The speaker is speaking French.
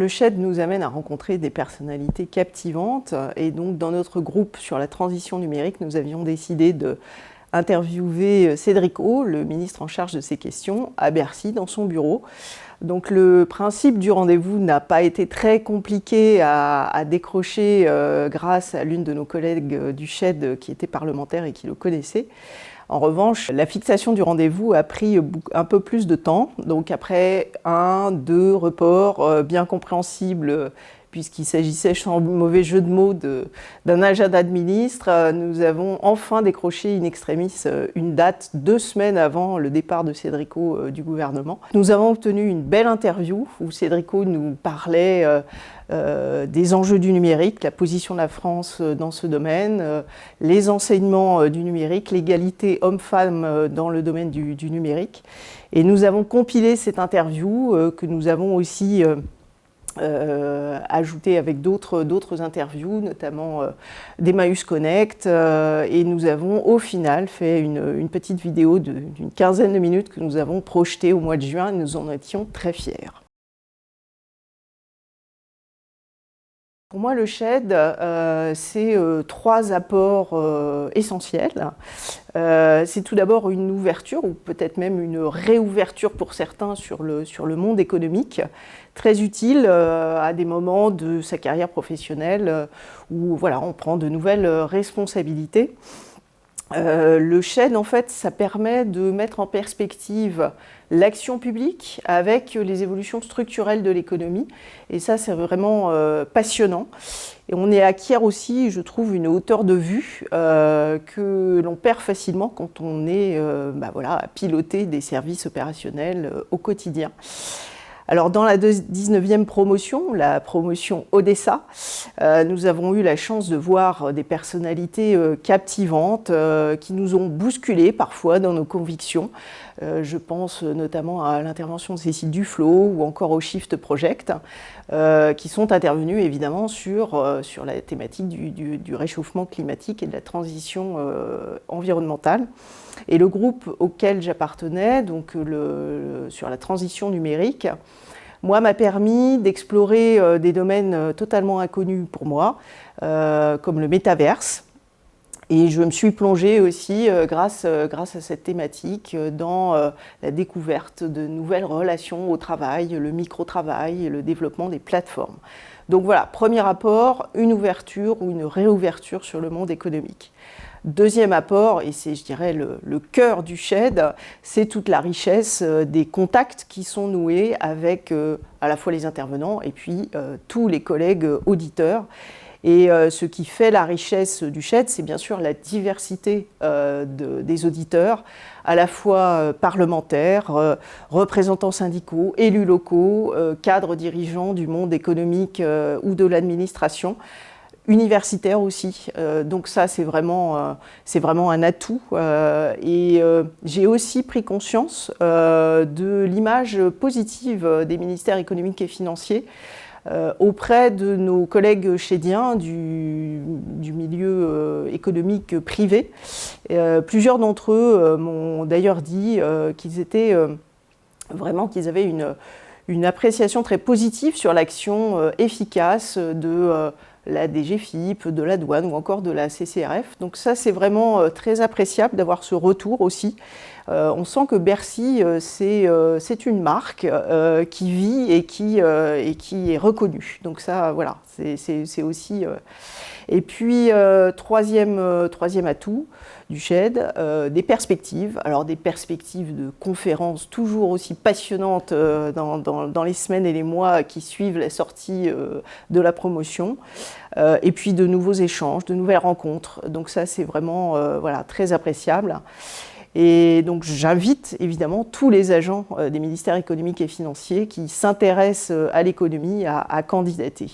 Le SHED nous amène à rencontrer des personnalités captivantes et donc dans notre groupe sur la transition numérique, nous avions décidé d'interviewer Cédric O, le ministre en charge de ces questions, à Bercy, dans son bureau. Donc le principe du rendez-vous n'a pas été très compliqué à décrocher grâce à l'une de nos collègues du SHED qui était parlementaire et qui le connaissait. En revanche, la fixation du rendez-vous a pris un peu plus de temps. Donc après 2 reports bien compréhensibles, puisqu'il s'agissait, sans mauvais jeu de mots, d'un agenda de ministre, nous avons enfin décroché in extremis une date 2 semaines avant le départ de Cédric O du gouvernement. Nous avons obtenu une belle interview où Cédric O nous parlait des enjeux du numérique, la position de la France dans ce domaine, les enseignements du numérique, l'égalité homme-femme dans le domaine du numérique. Et nous avons compilé cette interview que nous avons aussi ajouté avec d'autres interviews, notamment d'Emmaüs Connect, et nous avons au final fait une petite vidéo d'une quinzaine de minutes que nous avons projetée au mois de juin et nous en étions très fiers. Pour moi, le SHED, c'est 3 apports essentiels. C'est tout d'abord une ouverture, ou peut-être même une réouverture pour certains sur le monde économique, très utile à des moments de sa carrière professionnelle où voilà, on prend de nouvelles responsabilités. Le SHED, en fait, ça permet de mettre en perspective l'action publique avec les évolutions structurelles de l'économie. Et ça, c'est vraiment passionnant. Et on acquiert aussi, je trouve, une hauteur de vue que l'on perd facilement quand on est à piloter des services opérationnels au quotidien. Alors dans la 19e promotion, la promotion Odessa, nous avons eu la chance de voir des personnalités captivantes qui nous ont bousculés parfois dans nos convictions. Je pense notamment à l'intervention de Cécile Duflot ou encore au Shift Project, qui sont intervenus évidemment sur la thématique du réchauffement climatique et de la transition environnementale. Et le groupe auquel j'appartenais, donc sur la transition numérique, moi, m'a permis d'explorer des domaines totalement inconnus pour moi, comme le métaverse. Et je me suis plongée aussi, grâce à cette thématique, dans la découverte de nouvelles relations au travail, le micro-travail, le développement des plateformes. Donc voilà, premier apport, une ouverture ou une réouverture sur le monde économique. Deuxième apport, et c'est, je dirais, le cœur du SHED, c'est toute la richesse des contacts qui sont noués avec à la fois les intervenants et puis tous les collègues auditeurs. Et ce qui fait la richesse du SHED, c'est bien sûr la diversité des auditeurs, à la fois parlementaires, représentants syndicaux, élus locaux, cadres dirigeants du monde économique ou de l'administration, universitaires aussi. Donc ça, c'est vraiment un atout. Et j'ai aussi pris conscience de l'image positive des ministères économiques et financiers auprès de nos collègues chédiens du milieu économique privé. Plusieurs d'entre eux m'ont d'ailleurs dit qu'ils avaient une appréciation très positive sur l'action efficace de la DGFiP, de la douane ou encore de la CCRF. Donc ça, c'est vraiment très appréciable d'avoir ce retour aussi. On sent que Bercy, c'est une marque qui vit et qui est reconnue. Donc ça, voilà, c'est aussi... Et puis, troisième atout du SHED, des perspectives. Alors des perspectives de conférences toujours aussi passionnantes dans les semaines et les mois qui suivent la sortie de la promotion. Et puis de nouveaux échanges, de nouvelles rencontres. Donc ça, c'est vraiment très appréciable. Et donc j'invite évidemment tous les agents des ministères économiques et financiers qui s'intéressent à l'économie à candidater.